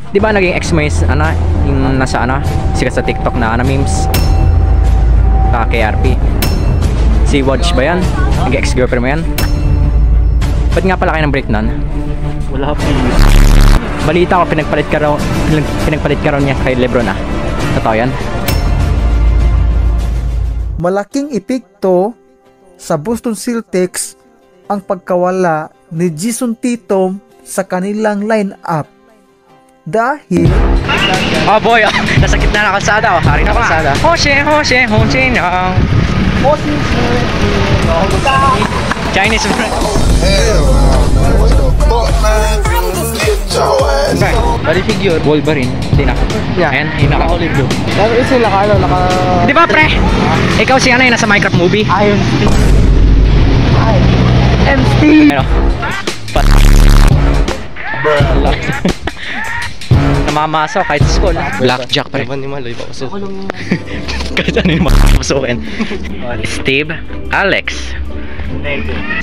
Di ba naging ex mo yung nasa sikat sa TikTok na memes? KRP. Si Watch ba yan? Naging ex-girlfriend mo yan? Ba't nga pala kayo ng break nun? Wala pa. Balita ko, pinagpalit ka raw niya kay Lebron Totoo yan? Malaking epekto sa Boston Celtics ang pagkawala ni Jason Tatum sa kanilang line-up. Dahil oh boy, nasa gitna na kalsada, hari na kalsada. Hoshe na. Chinese friend. Bali figure. Wolverine, hindi na. Ayan, hindi na. Olive blue. Pero isa naka Di ba pre? Ikaw si yung nasa Minecraft movie? Iron MC. Ano? Namamaso kahit sa school. Blackjack pa rin. Kahit ano yung makapasukin. Steve, Alex.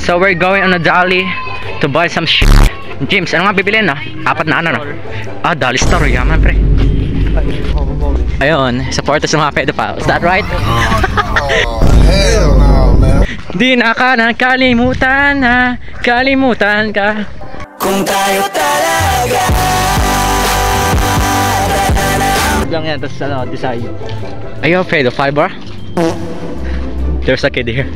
So we're going on a dolly to buy some shit. James, ano nga bibilin Apat na Dolly Store, yaman pre. Ayun, support sa mga pedophile. Is that right? Hell no, man. Di na ka nakalimutan kalimutan ka. Kung tayo talaga lang yan, tapos design. Are you a pedophile, bro? There's a kid here.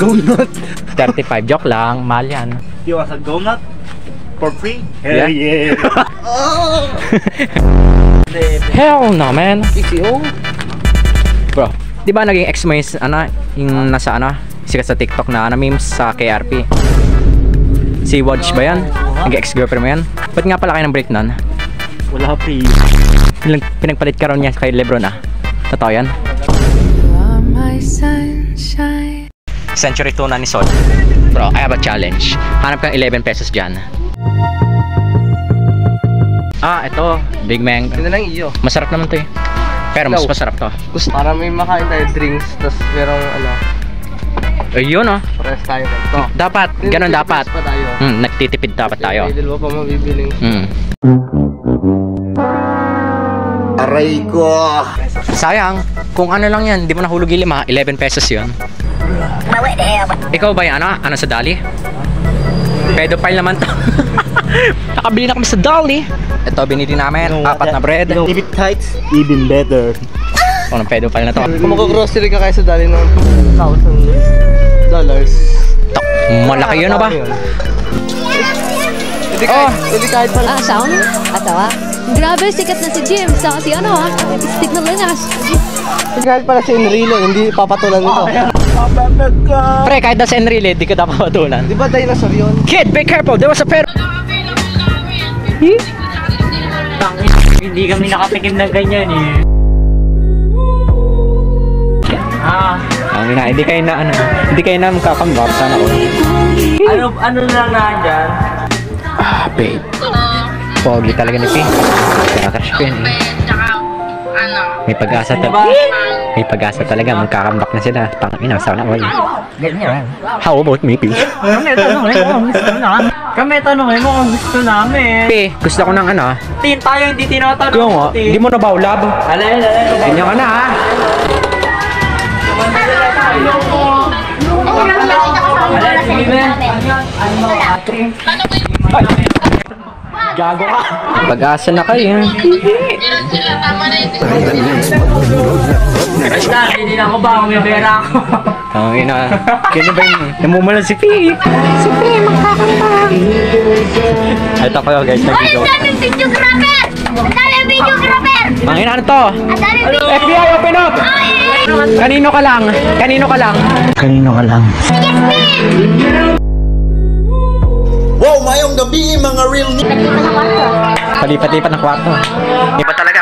Donut. 35, joke lang, mahal yan. You want a donut? For free? Yeah. Hell yeah. Hell no, man. PCO? Bro, di ba naging ex mo yung nasa sikat sa TikTok na memes sa KRP? Si Watch ba yan? Naging ex-girlfriend mo yan? Ba't nga pala kayo ng break nun? Wala pa. Pinagpalit ka raw niya kay Lebron Totoo yan? Century 2 na ni Sol. Bro, I have a challenge. Hanap kang 11 pesos dyan. Ito, Big Mang. Ito lang iyo. Masarap naman to eh. Pero mas masarap to. Gusto para may makain tayo drinks, tapos merong Ayun press tayo ito. Dapat, ganun dapat. Pa tayo. Nagtitipid dapat tayo. May dalawa pa mabibiling. Aray ko. Sayang, kung ano lang yan, di mo nahulog yung 11 pesos yun. Ikaw ba yan? Ano sa Dolly? Pedophile naman to. Nakabili na kami sa Dolly. Ito, binili namin. 4 na bread. If it tights, even better. Kung ng pedophile na to. Kung mag-grocery ka kayo sa dali ng $1,000. Malaki yun ba? Hindi kahit pala. Sound? Atawa? Grabe, sikat na si James. Saka si stick na linas. Kahit pala si Enrile, hindi papatulan nito. Pre, kahit na sa Enrile, di ka dapat patulan. Di ba dinosaur yun? Kid, be careful! There was a pet! Hindi kami nakatikim ng ganyan eh. Hindi kayo na magkakanggap. Sana all. Ano lang nandyan? Babe. Pogi talaga ni P. Nakakrush ko yun eh. May pag-asa talaga. May pag-asa talaga. Magkakambak na sila. Pangina, sana all. How about me, P? Kami tanongin mo kung gusto namin. Kami tanongin mo kung gusto namin. P, gusto ko ng Tin tayo hindi tinatanong. Yung hindi mo na ba ulab? Alay. Ganyan ka na ha. Sige men. Gago ka. Pag-asa na kayo. Basta, hindi na ako ba? May pera ako. Tangina. Kaya ba yung namumulan si P? Si P, magkakanta. Ito kayo guys, nag-video. Tangina, ano to? FBI, open up! Kanino ka lang? Wow, mayong gabi mga real. Palipat-lipat ng kwarto. Iba talaga.